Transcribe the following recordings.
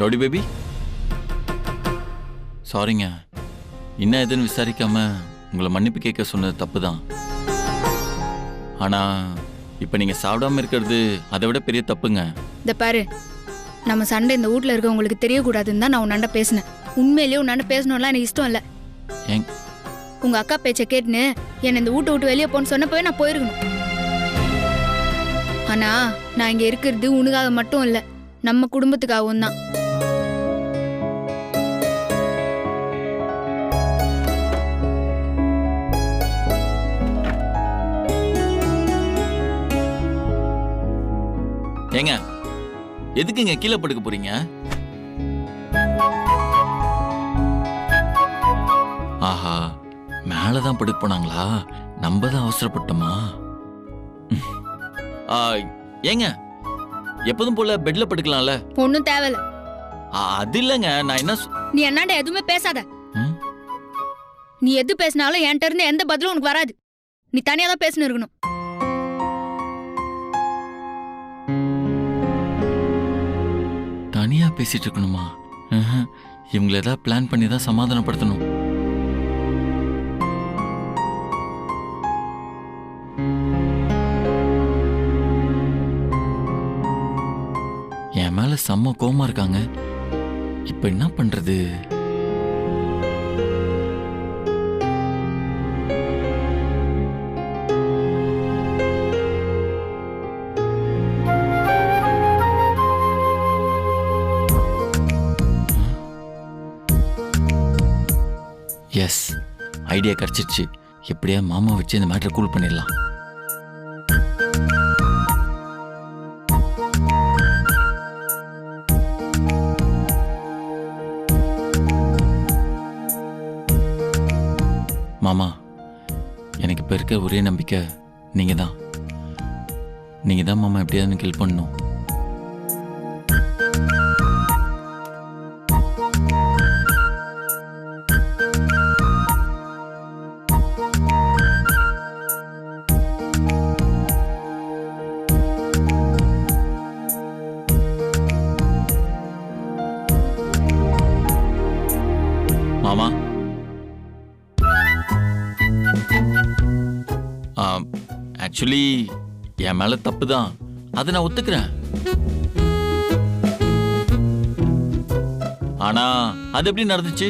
Rowdy baby, சாரிங்க. என்ன எதுன்னு விசாரிக்காம உங்களை மன்னிப்பு கேட்க சொன்னது தப்பு தான். ஆனா இப்ப நீங்க சாப்பிடாம இருக்கிறது அதை விட பெரிய தப்புங்க. இந்த பாரு, நம்ம சண்டை இந்த வீட்ல இருக்கவங்களுக்கு தெரியக்கூடாதுன்னு தான் நான் உன்னாண்ட பேசினேன். உண்மையிலேயே உன்னாண்ட பேசணும்லாம் எனக்கு இஷ்டம் இல்லை. உங்க அக்கா பேச்சை கேட்டுன்னு என்னை இந்த வீட்டை விட்டு வெளியே போன்னு சொன்னப்பவே நான் போயிருக்கணும். ஆனா நான் இங்க இருக்கிறது உனக்காக மட்டும் இல்லை, நம்ம குடும்பத்துக்காகவும் தான். ஏங்க, எதுக்குங்க கீழே படுக்க போறீங்க? ஆஹா, மேலதான் படுக்க போனாங்களா? நம்ம தான் அவசரப்பட்டோமா? ஏங்க, எப்போதும் போல பெட்ல படுக்கலாம்ல? ஒன்னும் தேவையில்ல. அது இல்லங்க, நான் என்ன நீ என்னாண்ட எதுவுமே பேசாத. நீ எது பேசினாலும் என்கிட்ட இருந்து எந்த பதிலும் உனக்கு வராது. நீ தனியா தான் பேசணும் இருக்கணும். தனியா பேசிட்டு இருக்கணுமா? இவங்களை ஏதாவது பிளான் பண்ணி தான் சமாதானப்படுத்தணும். என் மேல செம்ம கோவமா இருக்காங்க. இப்ப என்ன பண்றது? எஸ், ஐடியா கிடைச்சிச்சு. எப்படியா மாமா வச்சு இந்த மேட்டரை கூல் பண்ணிடலாம். மாமா, எனக்கு இப்போ இருக்க ஒரே நம்பிக்கை நீங்க தான். நீங்க தான் மாமா எப்படியாவது எனக்கு ஹெல்ப் பண்ணணும். மாமா, ஆக்சுவலி என் மேல தப்பு தான், அதை நான் ஒத்துக்கிறேன். ஆனா அது எப்படி நடந்துச்சு,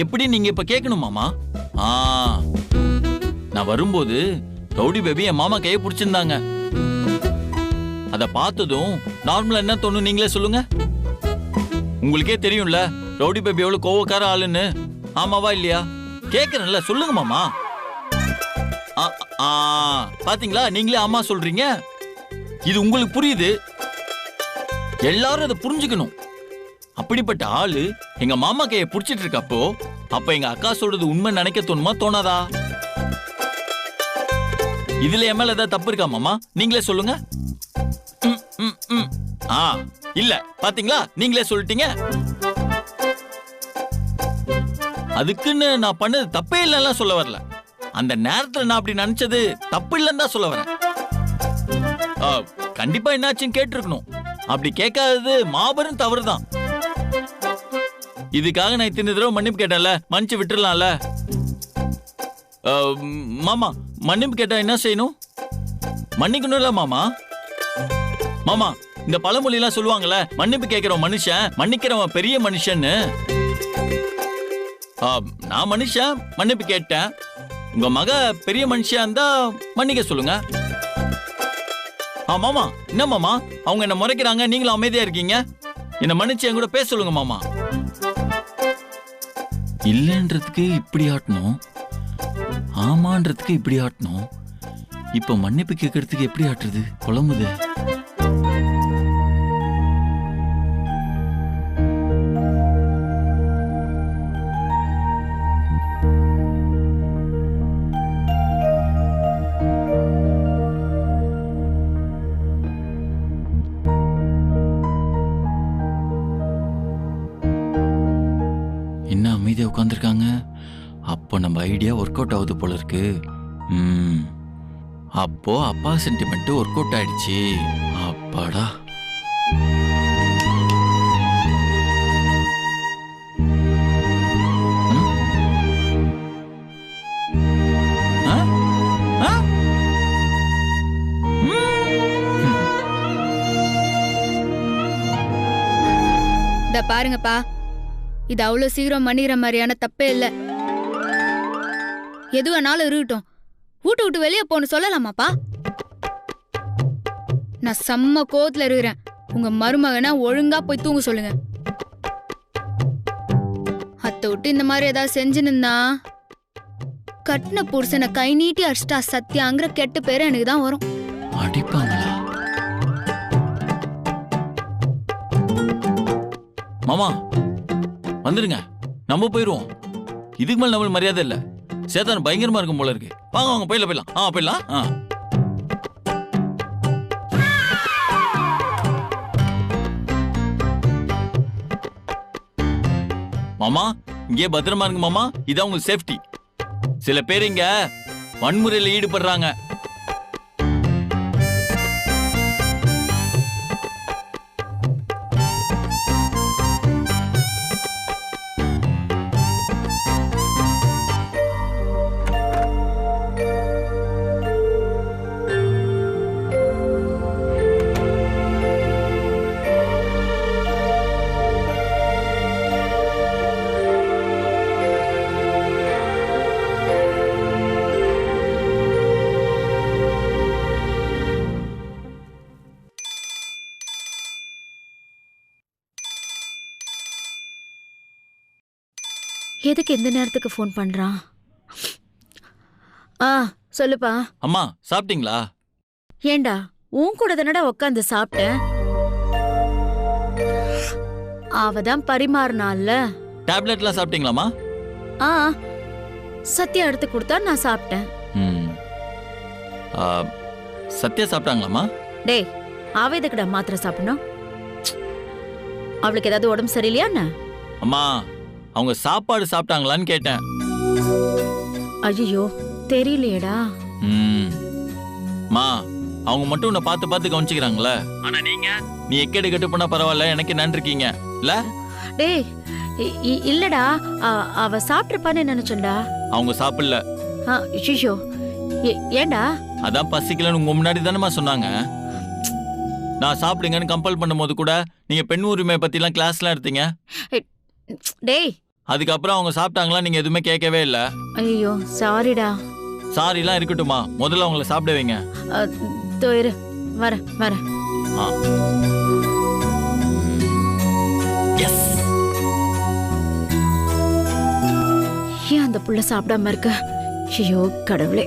எப்படி நீங்க இப்ப கேட்கணும் மாமா. நான் வரும்போது ரவுடி பேபி என் மாமா கையை பிடிச்சிருந்தாங்க. அத பார்த்ததும் நார்மலா என்ன தோணும் நீங்களே சொல்லுங்க. உங்களுக்கே தெரியும்ல ரவுடி பேபி எவ்வளவு கோவக்கார ஆளுன்னு. ஆமாவா இல்லையா? கேக்குறேன்ல, சொல்லுங்க மாமா. பாத்தீங்களா, நீங்களே ஆமா சொல்றீங்க. இது உங்களுக்கு புரியுது. எல்லாரும் அதை புரிஞ்சுக்கணும். அப்படிப்பட்ட ஆளு எங்க மாமா கையை புடிச்சிட்டு இருக்கப்போ அப்ப எங்க அக்கா சொல்றது உண்மை நினைக்க தோணுமா தோணாதா? இதுல என் மேல ஏதாவது தப்பு இருக்கா மாமா? நீங்களே சொல்லுங்க. இல்ல, பாத்தீங்களா, நீங்களே சொல்லிட்டீங்க. அதுக்குன்னு நான் பண்ணது தப்பே இல்லைன்னா சொல்ல வரல. அந்த நேரத்துல நான் அப்படி நினைச்சது தப்பு இல்லைன்னு தான் சொல்ல வரேன். கண்டிப்பா என்னாச்சுன்னு கேட்டிருக்கணும். அப்படி கேட்காதது மாபெரும் தவறுதான். இதுக்காக நான் இத்தனை தடவை மன்னிப்பு கேட்டேன்ல, மன்னிச்சு விட்டுறலாம்ல. மாமா, மன்னிப்பு கேட்டா என்ன செய்யணும்? மன்னிக்கணும்ல மாமா. மாமா, இந்த பழமொழி எல்லாம் சொல்லுவாங்கல்ல, மன்னிப்பு கேட்கிறவன் மனுஷன், மன்னிக்கிறவன் பெரிய மனுஷன்னு. நான் மனுஷன், மன்னிப்பு கேட்டேன். உங்க மக பெரிய மனுஷியா இருந்தா மன்னிக்க சொல்லுங்க. மாமா, என்ன மாமா அவங்க என்ன முறைக்கிறாங்க, நீங்களும் அமைதியா இருக்கீங்க. என்ன மன்னிச்சு என் கூட பேச சொல்லுங்க மாமா. இல்லன்றதுக்கு இப்படி ஆட்டணும், ஆமான்றதுக்கு இப்படி ஆட்டணும். இப்ப மன்னிப்பு கேட்கறதுக்கு எப்படி ஆட்டுறது? குழம்புது. என்ன அமைதியா உட்காந்துருக்காங்க? அப்போ நம்ம ஐடியா ஒர்க் அவுட் ஆகுது போல இருக்கு. அப்போ அப்பா சென்டிமெண்ட் ஒர்க் அவுட் ஆயிடுச்சு. அப்பாடா. பாருங்கப்பா, இது அவ்வளவு சீக்கிரம் மன்னிக்கிற மாதிரியான தப்பே இல்ல. எது வேணாலும் இருக்கட்டும், வீட்டு விட்டு வெளியே போன்னு சொல்லலாமாப்பா? நான் செம்ம கோவத்துல இருக்கிறேன். உங்க மருமகனை ஒழுங்கா போய் தூங்க சொல்லுங்க. அத்தை விட்டு இந்த மாதிரி ஏதாவது செஞ்சுனுந்தா கட்டின புருஷனை கை நீட்டி அடிச்சிட்டா சத்தியாங்கிற கெட்ட பேரு எனக்கு தான் வரும். அடிப்பாங்களா? மாமா வந்துடுங்க, நம்ம போயிருவோம். இதுக்கு மேல நம்மளுக்கு மரியாதை இல்ல. சேத்தான் பயங்கரமா இருக்கும் போல இருக்கு. வாங்க வாங்க போயிடலாம். போயிடலாம். மாமா இங்கே பத்திரமா இருக்கு மாமா. இதான் உங்களுக்கு சேஃப்டி. சில பேர் இங்க வன்முறையில் ஈடுபடுறாங்க. எதுக்கு இந்த நேரத்துக்கு ஃபோன் பண்றான்? சொல்லுப்பா. அம்மா சாப்பிட்டீங்களா? ஏண்டா உன் கூட தானடா உட்காந்து சாப்பிட்டேன். அவதான் பரிமாறினால. டேப்லெட்லாம் சாப்பிட்டீங்களாமா? சத்யா எடுத்து கொடுத்தா நான் சாப்பிட்டேன். சத்யா சாப்பிட்டாங்களாமா? டேய், அவ எதுக்குடா மாத்திரை சாப்பிடணும்? அவளுக்கு ஏதாவது உடம்பு சரியில்லையா என்ன? அம்மா அவங்க சாப்பாடு சாப்பிட்டாங்களான்னு கேட்டேன். ஐயோ தெரியலையேடா. மா அவங்க மட்டும் உன்னை பார்த்து பார்த்து கவனிச்சுக்கிறாங்களே. ஆனா நீ எக்கேடு கெட்டு போனா பரவாயில்ல, எனக்கு நன்றி இருக்கீங்க இல்ல? டேய் இல்லடா, அவ சாப்பிட்டுருப்பான்னு நினைச்சேன்டா. அவங்க சாப்பிடல. ஐயோ ஏண்டா? அதான் பசிக்கலன்னு உங்க முன்னாடி தானேமா சொன்னாங்க. நான் சாப்பிடுங்கன்னு கம்பல் பண்ணும்போது கூட நீங்க பெண் உரிமை பத்தி எல்லாம் கிளாஸ்லாம் எடுத்தீங்க. டேய் அதுக்கப்புறம் அவங்க சாப்பிட்டாங்களா நீங்க எதுவுமே கேட்கவே இல்ல. ஐயோ சாரிடா. சாரிலாம் இருக்கட்டுமா, முதல்ல அவங்கள சாப்பிட வைங்க. தோயிரு வர வர. ஏன் அந்த புள்ள சாப்பிடாம இருக்க? ஐயோ கடவுளே.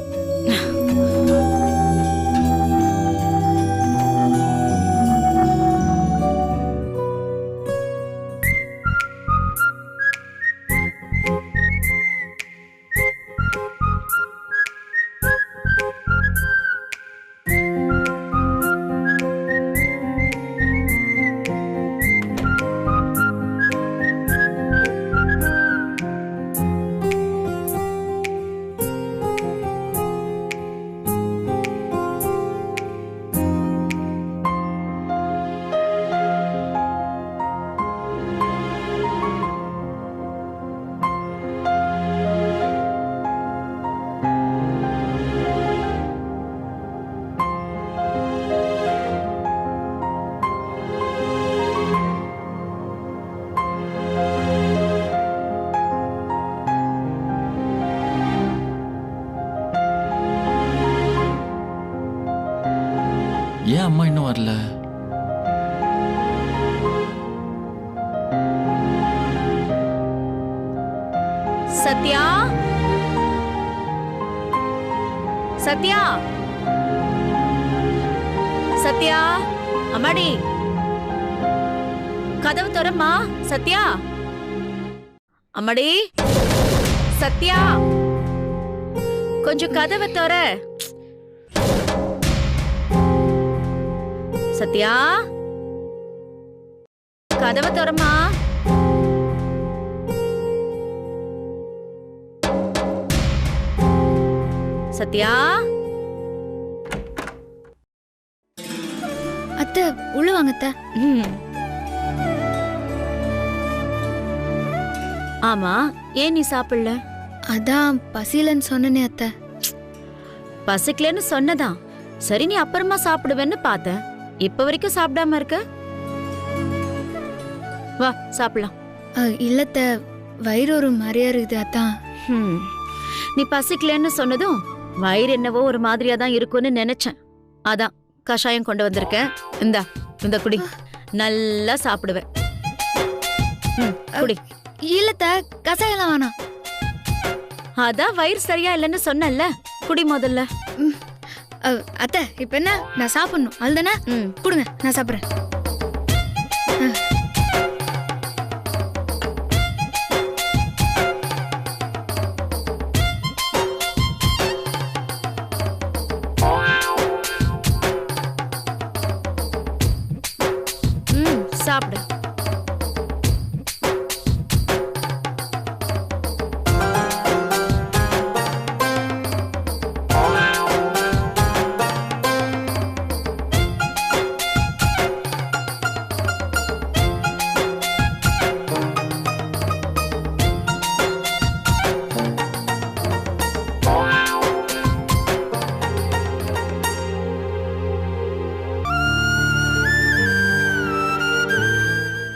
ஏன் அம்மா இன்னும் வரல? சத்யா, சத்யா, சத்யா, அம்மாடி கதவு திறம்மா. சத்யா, அம்மாடி, சத்யா கொஞ்சம் கதவை திற. சத்யா கதவை திறம்மா. சத்யா. அத்தை உள்ள வாங்க அத்தை. ஆமா, ஏன் நீ சாப்பிடல? அதான் பசிலன்னு சொன்னனே அத்தை. பசிக்கலன்னு சொன்னதான். சரி நீ அப்புறமா சாப்பிடுவேன்னு பார்த்தேன். இப்ப வரைக்கும் சாப்பிடாம இருக்க. வா சாப்பிடலாம். இல்லத்த வயிறு ஒரு மாதிரியா இருக்குது அதான். நீ பசிக்கலன்னு சொன்னதும் வயிறு என்னவோ ஒரு மாதிரியா தான் இருக்கும்னு நினைச்சேன். அதான் கஷாயம் கொண்டு வந்திருக்கேன். இந்த குடி, நல்லா சாப்பிடுவேன். குடி. இல்லத்த கசாயெல்லாம் வேணாம். அதான் வயிறு சரியா இல்லைன்னு சொன்னல, குடி முதல்ல. அத்தை இப்ப என்ன, நான் சாப்பிடணும் அதுதானே? கொடுங்க, நான் சாப்பிடுறேன். சாப்பிடு.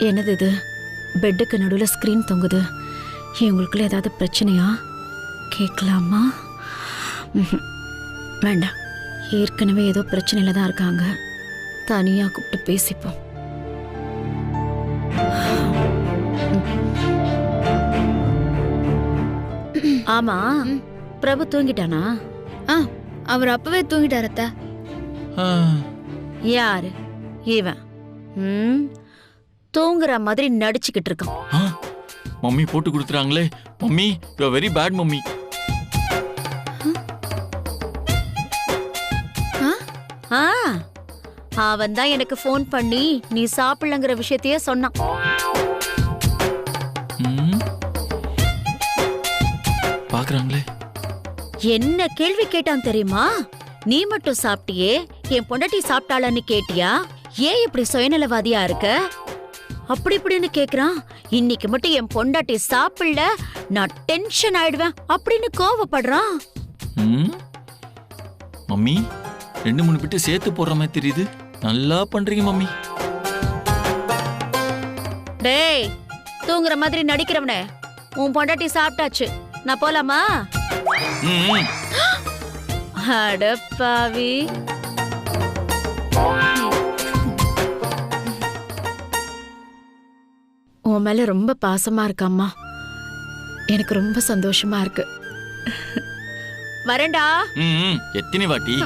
என்னது இது? பெட்டுக்கு நடுவில் ஸ்க்ரீன் தொங்குது. இவங்களுக்குள்ள ஏதாவது பிரச்சனையா? கேட்கலாமா? வேண்டாம், ஏற்கனவே ஏதோ பிரச்சனையில தான் இருக்காங்க. தனியா கூப்பிட்டு பேசிப்போம். ஆமா, பிரபு தூங்கிட்டானா? அவர் அப்பவே தூங்கிட்டாரு அத்தை. யாரு இவன்? தூங்குற மாதிரி நடிச்சுக்கிட்டு இருக்கான். மம்மி போட்டு கொடுத்துறாங்களே. Mummy you are very bad mummy. அவன் தான் எனக்கு ஃபோன் பண்ணி நீ சாப்பிடலங்கிற விஷயத்தையே சொன்னான். பாக்குறாங்களே. என்ன கேள்வி கேட்டான் தெரியுமா? நீ மட்டும் சாப்பிட்டியே, என் பொண்டாட்டி சாப்பிட்டாளன்னு கேட்டியா? ஏன் இப்படி சுயநலவாதியா இருக்க? அப்படி இப்படின்னு கேக்குறான். இன்னைக்கு மட்டும் என் பொண்டாட்டி சாப்பிடல, நான் டென்ஷன் ஆயிடுவேன் அப்படின்னு கோவப்படுறான். மம்மி 2-3 பிட்டு சேர்த்து போடுற மாதிரி தெரியுது. நல்லா பண்றீங்க மம்மி. டேய், தூங்குற மாதிரி நடிக்கிறவனே, உன் பொண்டாட்டி சாப்பிட்டாச்சு, நான் போலாமா? அடப்பாவி. உன் மேல ரொம்ப பாசமா இருக்கம்மா. எனக்கு ரொம்ப சந்தோஷமா இருக்கு. வரேன்டா. எத்தனை வாட்டி?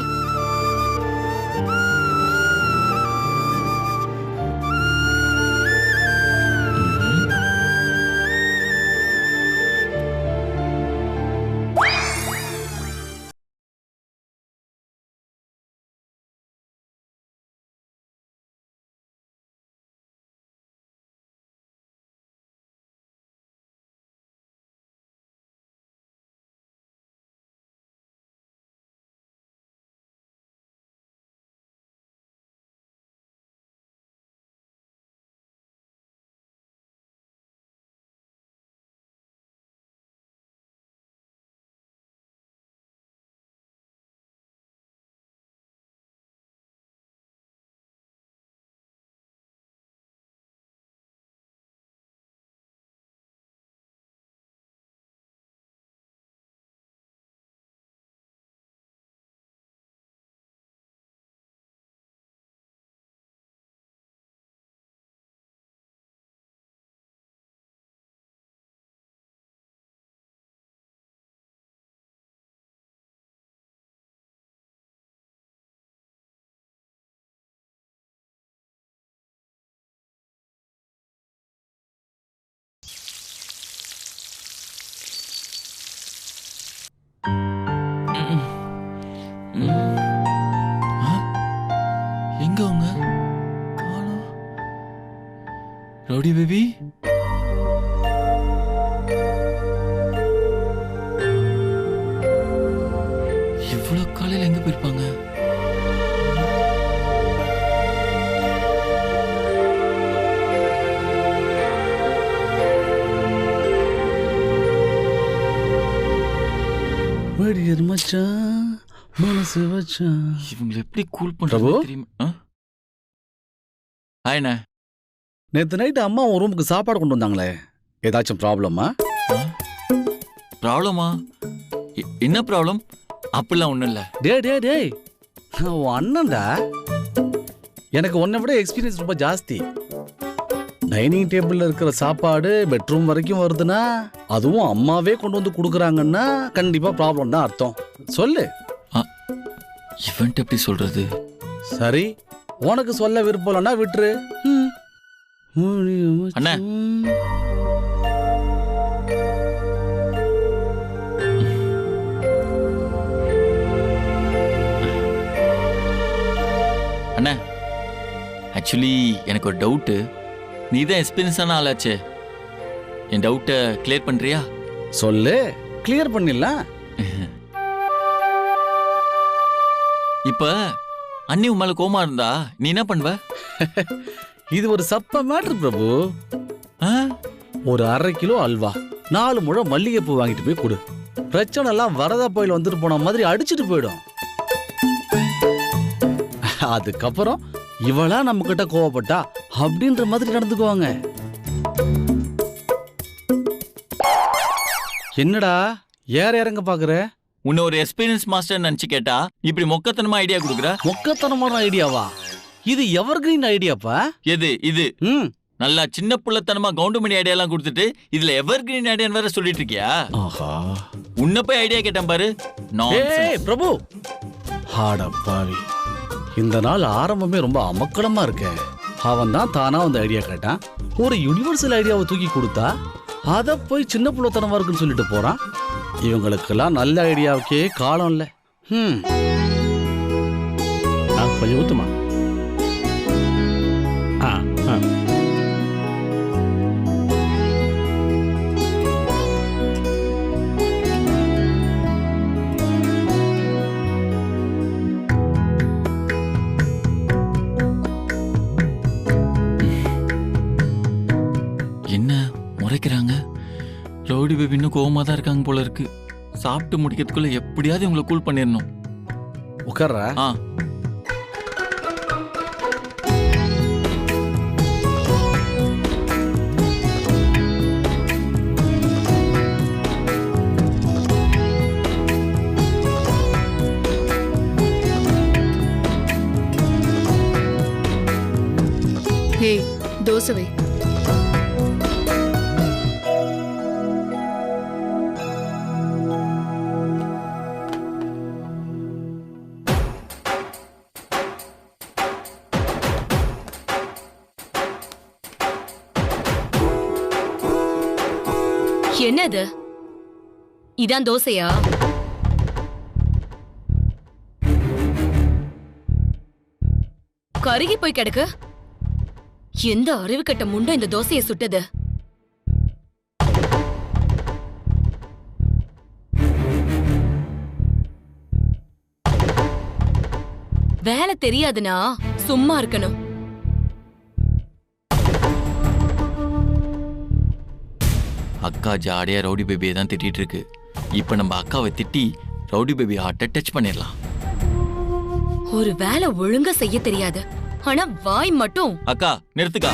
எங்க அவங்க? ரவுடி பேபி, இவ்வளவு காலையில எங்க போயிருப்பாங்க? இவங்களை எப்படி கூல் பண்றது தெரியுமா? ஹாய்ண்ணே. நேற்று நைட்டு அம்மா உன் ரூமுக்கு சாப்பாடு கொண்டு வந்தாங்களே, ஏதாச்சும் ப்ராப்ளமா? ப்ராப்ளமா? என்ன ப்ராப்ளம்? அப்படிலாம் ஒன்றும் இல்லை. டேய் நான் உன் அண்ணன்டா. எனக்கு உன்னை விட எக்ஸ்பீரியன்ஸ் ரொம்ப ஜாஸ்தி. டைனிங் டேபிளில் இருக்கிற சாப்பாடு பெட்ரூம் வரைக்கும் வருதுன்னா, அதுவும் அம்மாவே கொண்டு வந்து கொடுக்குறாங்கன்னா கண்டிப்பாக ப்ராப்ளம் தான் அர்த்தம். சொல்லு. இவன்ட்டு எப்படி சொல்றது? சரி, உனக்கு சொல்ல விருப்பம் இல்லைன்னா விட்டுரு. அண்ணா. அண்ணா, ஆக்சுவலி எனக்கு ஒரு டவுட்டு. நீ தான் எக்ஸ்பீரியன்ஸான ஆளாச்சே, என் டவுட்டை கிளியர் பண்றியா? சொல்லு, கிளியர் பண்ணிடலாம். இப்ப அண்ணி உன் மேல கோமா இருந்தா நீ என்ன பண்ணுவ? இது ஒரு சப்ப மேட்ரு பிரபு. ஒரு 1/2 கிலோ அல்வா, 4 முழம் மல்லிகைப்பூ வாங்கிட்டு போய் கொடு. பிரச்சனை எல்லாம் வரதா புயல் வந்துட்டு போன மாதிரி அடிச்சுட்டு போயிடும். அதுக்கப்புறம் இவளா நம்ம கிட்ட கோவப்பட்டா அப்படின்ற மாதிரி நடந்துக்குவாங்க. என்னடா ஏற இறங்க பாக்குற? உன்னை ஒரு எக்ஸ்பீரியன்ஸ் மாஸ்டர் நினைச்சு கேட்டா இப்படி மொக்கத்தனமா ஐடியா கொடுக்குற? மொக்கத்தனமான ஐடியாவா? இது எவர்கிரீன் ஐடியாப்பா. எது இது? நல்லா சின்ன புள்ளத்தனமா கவுண்டமணி ஐடியா எல்லாம் கொடுத்துட்டு இதுல எவர் கிரீன் ஐடியான்னு வேற சொல்லிட்டு இருக்கியா? ஆஹா, உன்ன போய் ஐடியா கேட்டேன் பாரு. பிரபு, ஹாடப்பாவி, இந்த நாள் ஆரம்பமே ரொம்ப அமக்கலமா இருக்க. அவன் தான் தானா அந்த ஐடியா கேட்டான். ஒரு யுனிவர்சல் ஐடியாவை தூக்கி கொடுத்தா அத போய் சின்ன புள்ளத்தனமா இருக்குன்னு சொல்லிட்டு போறான். இவங்களுக்கெல்லாம் நல்ல ஐடியாவுக்கே காலம் இல்ல. கொஞ்சம் ஊத்துமா. என்ன முறைக்கிறாங்க? ரவுடி பேபி இன்னும் கோவமா தான் இருக்காங்க போல இருக்கு. சாப்பிட்டு முடிக்கிறதுக்குள்ள எப்படியாவது இவங்களை கூல் பண்ணிடணும். உட்கார்றா. தோசை வை. என்னது? இதான் தோசையா? கருகி போய் கிடக்கு. எந்த அறிவு கட்ட முண்டை இந்த தோசையை சுட்டது? வேலை தெரியாதுன்னா சும்மா இருக்கணும். அக்கா ஜாடியா ரவுடி பேபியை தான் திட்டிட்டு இருக்கு. இப்ப நம்ம அக்காவை திட்டி ரவுடி பேபி ஹார்ட்டை டச் பண்ணிடலாம். ஒரு வேலை ஒழுங்கா செய்ய தெரியாது, ஆனா வாய் மட்டும். அக்கா நிறுத்துக்கா.